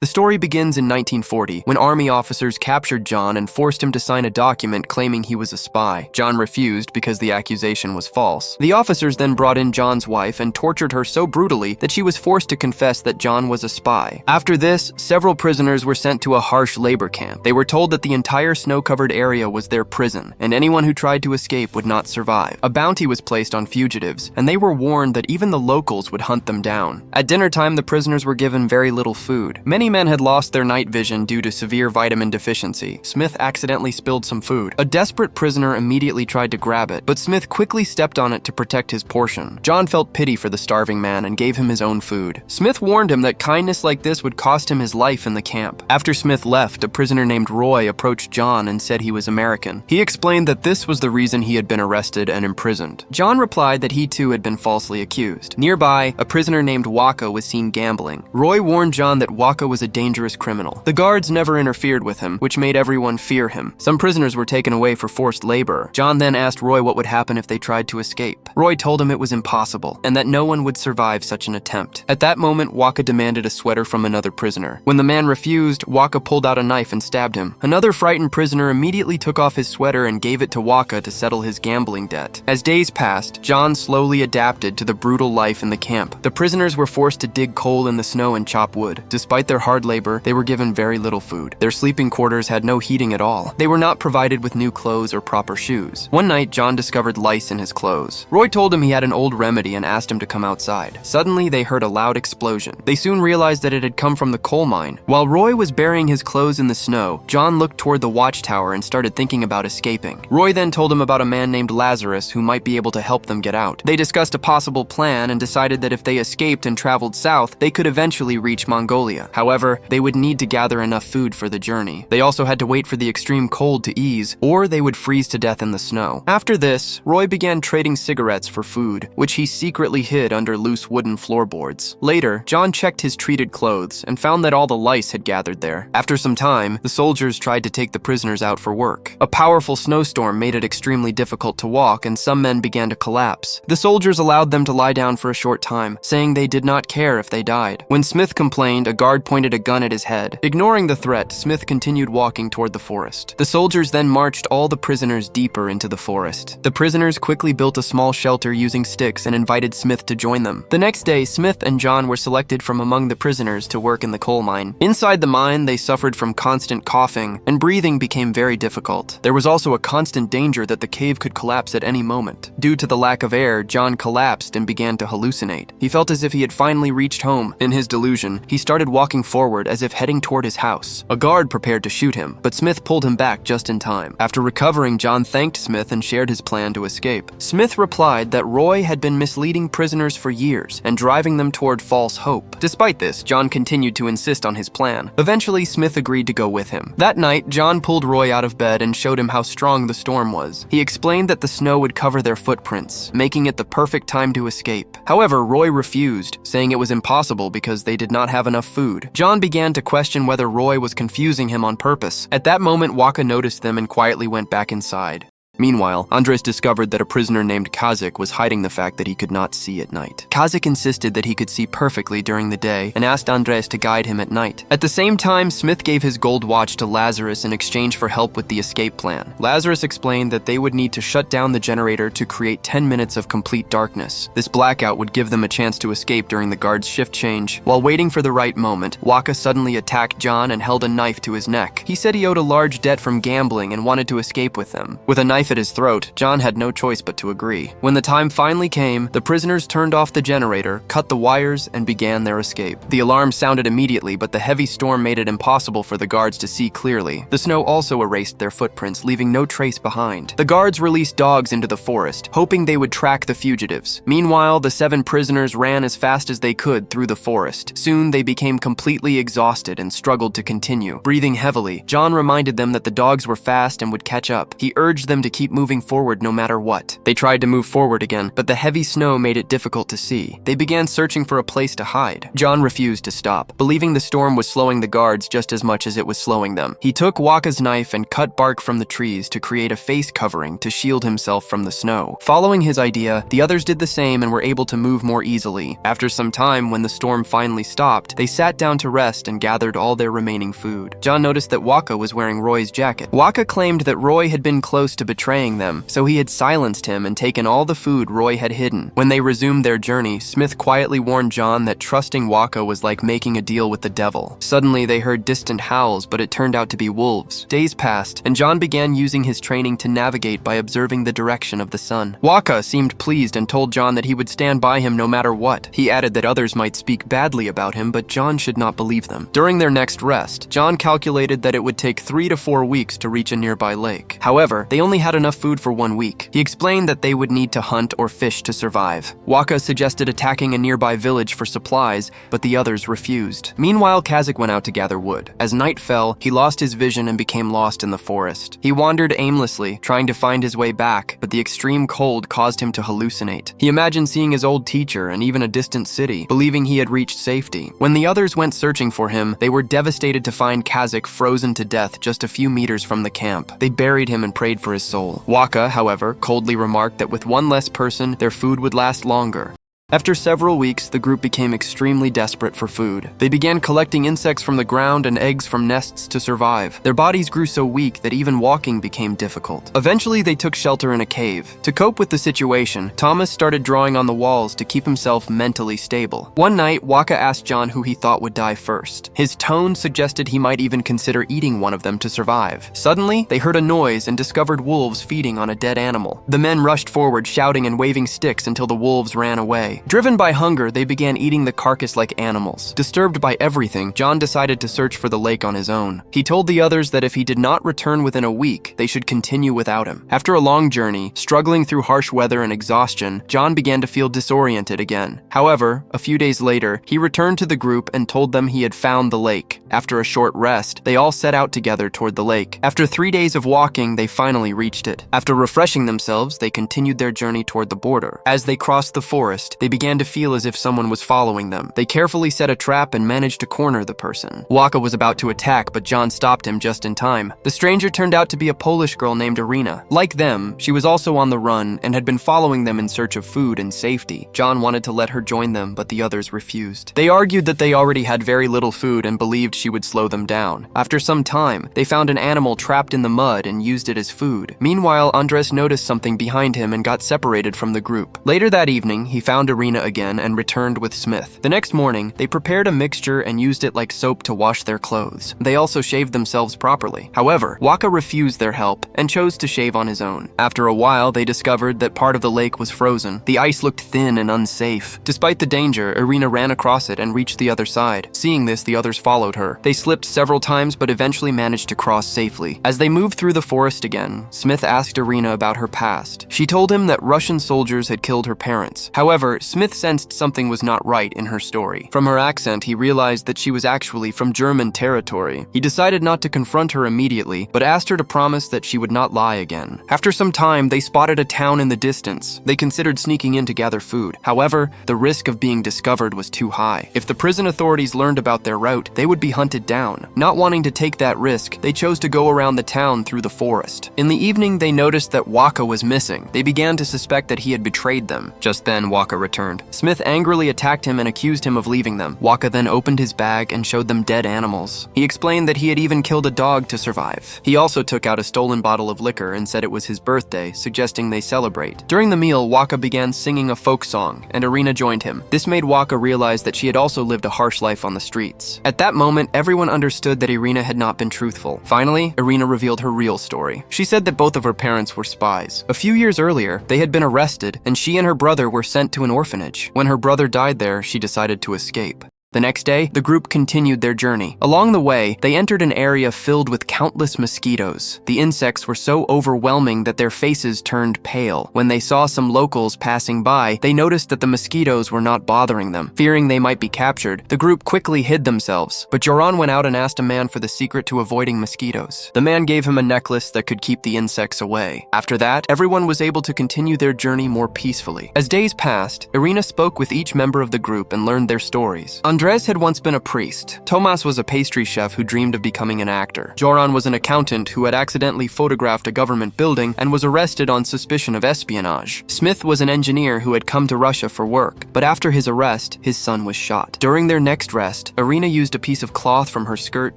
The story begins in 1940, when army officers captured Jon and forced him to sign a document claiming he was a spy. Jon refused because the accusation was false. The officers then brought in Jon's wife and tortured her so brutally that she was forced to confess that Jon was a spy. After this, several prisoners were sent to a harsh labor camp. They were told that the entire snow-covered area was their prison, and anyone who tried to escape would not survive. A bounty was placed on fugitives, and they were warned that even the locals would hunt them down. At dinner time, the prisoners were given very little food. Many men had lost their night vision due to severe vitamin deficiency. Smith accidentally spilled some food. A desperate prisoner immediately tried to grab it, but Smith quickly stepped on it to protect his portion. Jon felt pity for the starving man and gave him his own food. Smith warned him that kindness like this would cost him his life in the camp. After Smith left, a prisoner named Roy approached Jon and said he was American. He explained that this was the reason he had been arrested and imprisoned. Jon replied that he too had been falsely accused. Nearby, a prisoner named Waka was seen gambling. Roy warned Jon that Waka was a dangerous criminal. The guards never interfered with him, which made everyone fear him. Some prisoners were taken away for forced labor. Jon then asked Roy what would happen if they tried to escape. Roy told him it was impossible, and that no one would survive such an attempt. At that moment, Waka demanded a sweater from another prisoner. When the man refused, Waka pulled out a knife and stabbed him. Another frightened prisoner immediately took off his sweater and gave it to Waka to settle his gambling debt. As days passed, Jon slowly adapted to the brutal life in the camp. The prisoners were forced to dig coal in the snow and chop wood. Despite their hard labor, they were given very little food. Their sleeping quarters had no heating at all. They were not provided with new clothes or proper shoes. One night, Jon discovered lice in his clothes. Roy told him he had an old remedy and asked him to come outside. Suddenly, they heard a loud explosion. They soon realized that it had come from the coal mine. While Roy was burying his clothes in the snow, Jon looked toward the watchtower and started thinking about escaping. Roy then told him about a man named Lazarus who might be able to help them get out. They discussed a possible plan and decided that if they escaped and traveled south, they could eventually reach Mongolia. However, they would need to gather enough food for the journey. They also had to wait for the extreme cold to ease, or they would freeze to death in the snow. After this, Roy began trading cigarettes for food, which he secretly hid under loose wooden floorboards. Later, Jon checked his treated clothes and found that all the lice had gathered there. After some time, the soldiers tried to take the prisoners out for work. A powerful snowstorm made it extremely difficult to walk, and some men began to collapse. The soldiers allowed them to lie down for a short time, saying they did not care if they died. When Smith complained, a guard pointed a gun at his head. Ignoring the threat, Smith continued walking toward the forest. The soldiers then marched all the prisoners deeper into the forest. The prisoners quickly built a small shelter using sticks and invited Smith to join them. The next day, Smith and Jon were selected from among the prisoners to work in the coal mine. Inside the mine, they suffered from constant coughing, and breathing became very difficult. There was also a constant danger that the cave could collapse at any moment. Due to the lack of air, Jon collapsed and began to hallucinate. He felt as if he had finally reached home. In his delusion, he started walking forward as if heading toward his house. A guard prepared to shoot him, but Smith pulled him back just in time. After recovering, Jon thanked Smith and shared his plan to escape. Smith replied that Roy had been misleading prisoners for years and driving them toward false hope. Despite this, Jon continued to insist on his plan. Eventually, Smith agreed to go with him. That night, Jon pulled Roy out of bed and showed him how strong the storm was. He explained that the snow would cover their footprints, making it the perfect time to escape. However, Roy refused, saying it was impossible because they did not have enough food. Jon began to question whether Roy was confusing him on purpose. At that moment, Waka noticed them and quietly went back inside. Meanwhile, Andres discovered that a prisoner named Kazik was hiding the fact that he could not see at night. Kazik insisted that he could see perfectly during the day and asked Andres to guide him at night. At the same time, Smith gave his gold watch to Lazarus in exchange for help with the escape plan. Lazarus explained that they would need to shut down the generator to create 10 minutes of complete darkness. This blackout would give them a chance to escape during the guard's shift change. While waiting for the right moment, Waka suddenly attacked Jon and held a knife to his neck. He said he owed a large debt from gambling and wanted to escape with them. With a knife at his throat, Jon had no choice but to agree. When the time finally came, the prisoners turned off the generator, cut the wires, and began their escape. The alarm sounded immediately, but the heavy storm made it impossible for the guards to see clearly. The snow also erased their footprints, leaving no trace behind. The guards released dogs into the forest, hoping they would track the fugitives. Meanwhile, the 7 prisoners ran as fast as they could through the forest. Soon, they became completely exhausted and struggled to continue. Breathing heavily, Jon reminded them that the dogs were fast and would catch up. He urged them to keep moving forward no matter what. They tried to move forward again, but the heavy snow made it difficult to see. They began searching for a place to hide. Jon refused to stop, believing the storm was slowing the guards just as much as it was slowing them. He took Waka's knife and cut bark from the trees to create a face covering to shield himself from the snow. Following his idea, the others did the same and were able to move more easily. After some time, when the storm finally stopped, they sat down to rest and gathered all their remaining food. Jon noticed that Waka was wearing Roy's jacket. Waka claimed that Roy had been close to betraying them, so he had silenced him and taken all the food Roy had hidden. When they resumed their journey, Smith quietly warned Jon that trusting Waka was like making a deal with the devil. Suddenly, they heard distant howls, but it turned out to be wolves. Days passed, and Jon began using his training to navigate by observing the direction of the sun. Waka seemed pleased and told Jon that he would stand by him no matter what. He added that others might speak badly about him, but Jon should not believe them. During their next rest, Jon calculated that it would take 3 to 4 weeks to reach a nearby lake. However, they only had enough food for 1 week. He explained that they would need to hunt or fish to survive. Waka suggested attacking a nearby village for supplies, but the others refused. Meanwhile, Kazakh went out to gather wood. As night fell, he lost his vision and became lost in the forest. He wandered aimlessly, trying to find his way back, but the extreme cold caused him to hallucinate. He imagined seeing his old teacher and even a distant city, believing he had reached safety. When the others went searching for him, they were devastated to find Kazakh frozen to death just a few meters from the camp. They buried him and prayed for his soul. Waka, however, coldly remarked that with one less person, their food would last longer. After several weeks, the group became extremely desperate for food. They began collecting insects from the ground and eggs from nests to survive. Their bodies grew so weak that even walking became difficult. Eventually, they took shelter in a cave. To cope with the situation, Thomas started drawing on the walls to keep himself mentally stable. One night, Waka asked Jon who he thought would die first. His tone suggested he might even consider eating one of them to survive. Suddenly, they heard a noise and discovered wolves feeding on a dead animal. The men rushed forward, shouting and waving sticks until the wolves ran away. Driven by hunger, they began eating the carcass like animals. Disturbed by everything, Jon decided to search for the lake on his own. He told the others that if he did not return within a week, they should continue without him. After a long journey, struggling through harsh weather and exhaustion, Jon began to feel disoriented again. However, a few days later, he returned to the group and told them he had found the lake. After a short rest, they all set out together toward the lake. After 3 days of walking, they finally reached it. After refreshing themselves, they continued their journey toward the border. As they crossed the forest, they began to feel as if someone was following them. They carefully set a trap and managed to corner the person. Waka was about to attack, but Jon stopped him just in time. The stranger turned out to be a Polish girl named Irina. Like them, she was also on the run and had been following them in search of food and safety. Jon wanted to let her join them, but the others refused. They argued that they already had very little food and believed she would slow them down. After some time, they found an animal trapped in the mud and used it as food. Meanwhile, Andres noticed something behind him and got separated from the group. Later that evening, he found Irina again and returned with Smith. The next morning, they prepared a mixture and used it like soap to wash their clothes. They also shaved themselves properly. However, Waka refused their help and chose to shave on his own. After a while, they discovered that part of the lake was frozen. The ice looked thin and unsafe. Despite the danger, Irina ran across it and reached the other side. Seeing this, the others followed her. They slipped several times but eventually managed to cross safely. As they moved through the forest again, Smith asked Irina about her past. She told him that Russian soldiers had killed her parents. However, Smith sensed something was not right in her story. From her accent, he realized that she was actually from German territory. He decided not to confront her immediately, but asked her to promise that she would not lie again. After some time, they spotted a town in the distance. They considered sneaking in to gather food. However, the risk of being discovered was too high. If the prison authorities learned about their route, they would be hunted down. Not wanting to take that risk, they chose to go around the town through the forest. In the evening, they noticed that Waka was missing. They began to suspect that he had betrayed them. Just then, Waka returned. Smith angrily attacked him and accused him of leaving them. Waka then opened his bag and showed them dead animals. He explained that he had even killed a dog to survive. He also took out a stolen bottle of liquor and said it was his birthday, suggesting they celebrate. During the meal, Waka began singing a folk song, and Irina joined him. This made Waka realize that she had also lived a harsh life on the streets. At that moment, everyone understood that Irina had not been truthful. Finally, Irina revealed her real story. She said that both of her parents were spies. A few years earlier, they had been arrested, and she and her brother were sent to an orphanage. When her brother died there, she decided to escape. The next day, the group continued their journey. Along the way, they entered an area filled with countless mosquitoes. The insects were so overwhelming that their faces turned pale. When they saw some locals passing by, they noticed that the mosquitoes were not bothering them. Fearing they might be captured, the group quickly hid themselves. But Joran went out and asked a man for the secret to avoiding mosquitoes. The man gave him a necklace that could keep the insects away. After that, everyone was able to continue their journey more peacefully. As days passed, Irina spoke with each member of the group and learned their stories. Andres had once been a priest. Tomas was a pastry chef who dreamed of becoming an actor. Joran was an accountant who had accidentally photographed a government building and was arrested on suspicion of espionage. Smith was an engineer who had come to Russia for work, but after his arrest, his son was shot. During their next rest, Irina used a piece of cloth from her skirt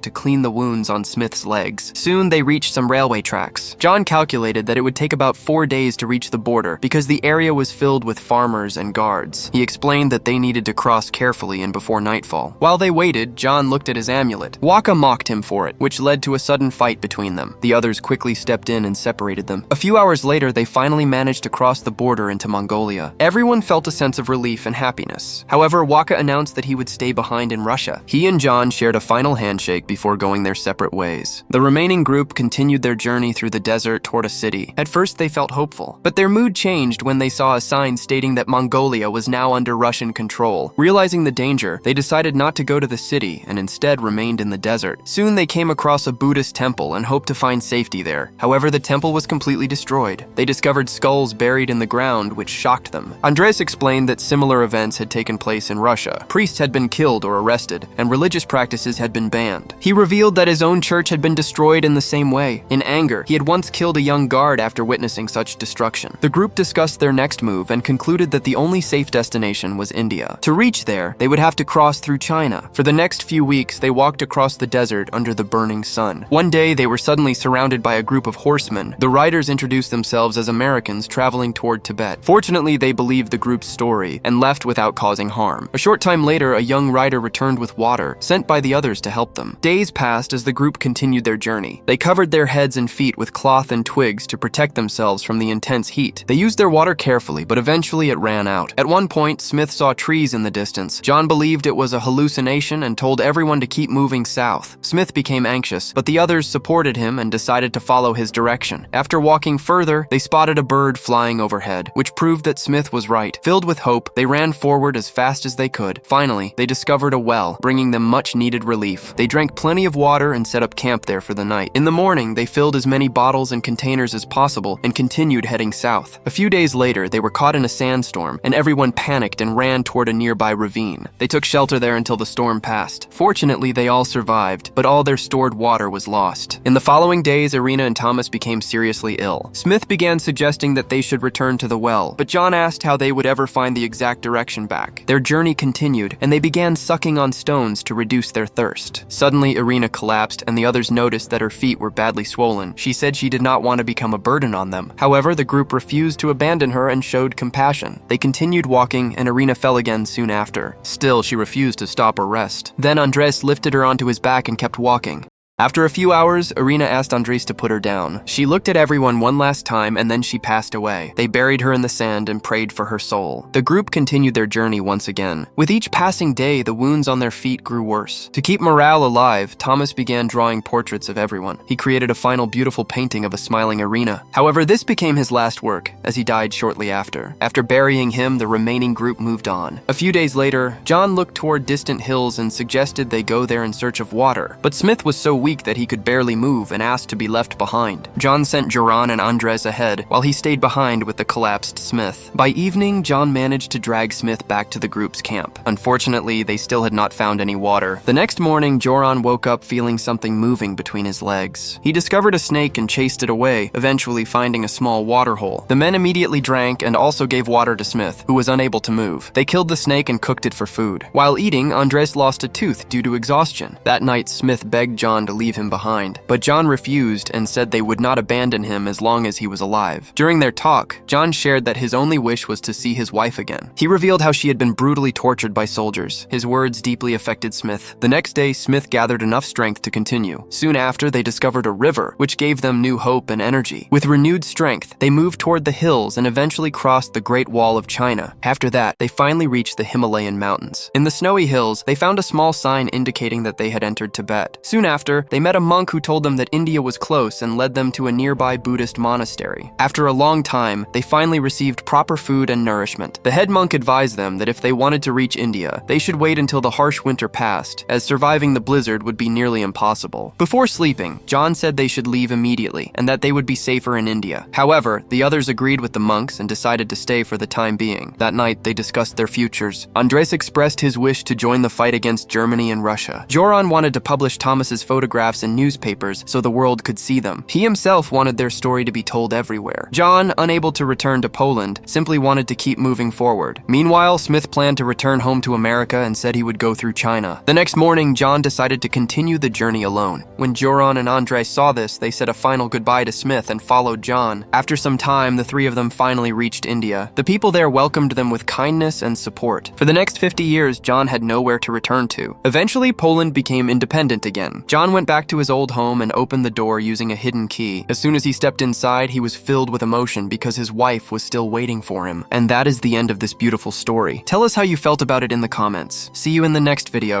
to clean the wounds on Smith's legs. Soon they reached some railway tracks. John calculated that it would take about 4 days to reach the border because the area was filled with farmers and guards. He explained that they needed to cross carefully and before nightfall. While they waited, John looked at his amulet. Waka mocked him for it, which led to a sudden fight between them. The others quickly stepped in and separated them. A few hours later, they finally managed to cross the border into Mongolia. Everyone felt a sense of relief and happiness. However, Waka announced that he would stay behind in Russia. He and John shared a final handshake before going their separate ways. The remaining group continued their journey through the desert toward a city. At first, they felt hopeful, but their mood changed when they saw a sign stating that Mongolia was now under Russian control. Realizing the danger, they decided not to go to the city and instead remained in the desert. Soon they came across a Buddhist temple and hoped to find safety there. However, the temple was completely destroyed. They discovered skulls buried in the ground, which shocked them. Andres explained that similar events had taken place in Russia. Priests had been killed or arrested, and religious practices had been banned. He revealed that his own church had been destroyed in the same way. In anger, he had once killed a young guard after witnessing such destruction. The group discussed their next move and concluded that the only safe destination was India. To reach there, they would have to cross through China. For the next few weeks, they walked across the desert under the burning sun. One day, they were suddenly surrounded by a group of horsemen. The riders introduced themselves as Americans traveling toward Tibet. Fortunately, they believed the group's story and left without causing harm. A short time later, a young rider returned with water, sent by the others to help them. Days passed as the group continued their journey. They covered their heads and feet with cloth and twigs to protect themselves from the intense heat. They used their water carefully, but eventually it ran out. At one point, Smith saw trees in the distance. John believed it was a hallucination and told everyone to keep moving south. Smith became anxious, but the others supported him and decided to follow his direction. After walking further, they spotted a bird flying overhead, which proved that Smith was right. Filled with hope, they ran forward as fast as they could. Finally, they discovered a well, bringing them much-needed relief. They drank plenty of water and set up camp there for the night. In the morning, they filled as many bottles and containers as possible and continued heading south. A few days later, they were caught in a sandstorm, and everyone panicked and ran toward a nearby ravine. They took shelter there until the storm passed. Fortunately, they all survived, but all their stored water was lost. In the following days, Irina and Thomas became seriously ill. Smith began suggesting that they should return to the well, but John asked how they would ever find the exact direction back. Their journey continued, and they began sucking on stones to reduce their thirst. Suddenly, Irina collapsed, and the others noticed that her feet were badly swollen. She said she did not want to become a burden on them. However, the group refused to abandon her and showed compassion. They continued walking, and Irina fell again soon after. Still, she refused to stop or rest. Then Andres lifted her onto his back and kept walking. After a few hours, Irina asked Andres to put her down. She looked at everyone one last time and then she passed away. They buried her in the sand and prayed for her soul. The group continued their journey once again. With each passing day, the wounds on their feet grew worse. To keep morale alive, Thomas began drawing portraits of everyone. He created a final beautiful painting of a smiling Irina. However, this became his last work, as he died shortly after. After burying him, the remaining group moved on. A few days later, John looked toward distant hills and suggested they go there in search of water. But Smith was so weak that he could barely move and asked to be left behind. John sent Joran and Andres ahead, while he stayed behind with the collapsed Smith. By evening, John managed to drag Smith back to the group's camp. Unfortunately, they still had not found any water. The next morning, Joran woke up feeling something moving between his legs. He discovered a snake and chased it away, eventually finding a small water hole. The men immediately drank and also gave water to Smith, who was unable to move. They killed the snake and cooked it for food. While eating, Andres lost a tooth due to exhaustion. That night, Smith begged John to to leave him behind, but Jon refused and said they would not abandon him as long as he was alive. During their talk, Jon shared that his only wish was to see his wife again. He revealed how she had been brutally tortured by soldiers. His words deeply affected Smith. The next day, Smith gathered enough strength to continue. Soon after, they discovered a river, which gave them new hope and energy. With renewed strength, they moved toward the hills and eventually crossed the Great Wall of China. After that, they finally reached the Himalayan mountains. In the snowy hills, they found a small sign indicating that they had entered Tibet. Soon after, they met a monk who told them that India was close and led them to a nearby Buddhist monastery. After a long time, they finally received proper food and nourishment. The head monk advised them that if they wanted to reach India, they should wait until the harsh winter passed, as surviving the blizzard would be nearly impossible. Before sleeping, Jon said they should leave immediately and that they would be safer in India. However, the others agreed with the monks and decided to stay for the time being. That night, they discussed their futures. Andres expressed his wish to join the fight against Germany and Russia. Joran wanted to publish Thomas's photographs in newspapers so the world could see them. He himself wanted their story to be told everywhere. Jon, unable to return to Poland, simply wanted to keep moving forward. Meanwhile, Smith planned to return home to America and said he would go through China. The next morning, Jon decided to continue the journey alone. When Joran and Andres saw this, they said a final goodbye to Smith and followed Jon. After some time, the three of them finally reached India. The people there welcomed them with kindness and support. For the next 50 years, Jon had nowhere to return to. Eventually, Poland became independent again. Jon went back to his old home and opened the door using a hidden key. As soon as he stepped inside, he was filled with emotion because his wife was still waiting for him. And that is the end of this beautiful story. Tell us how you felt about it in the comments. See you in the next video.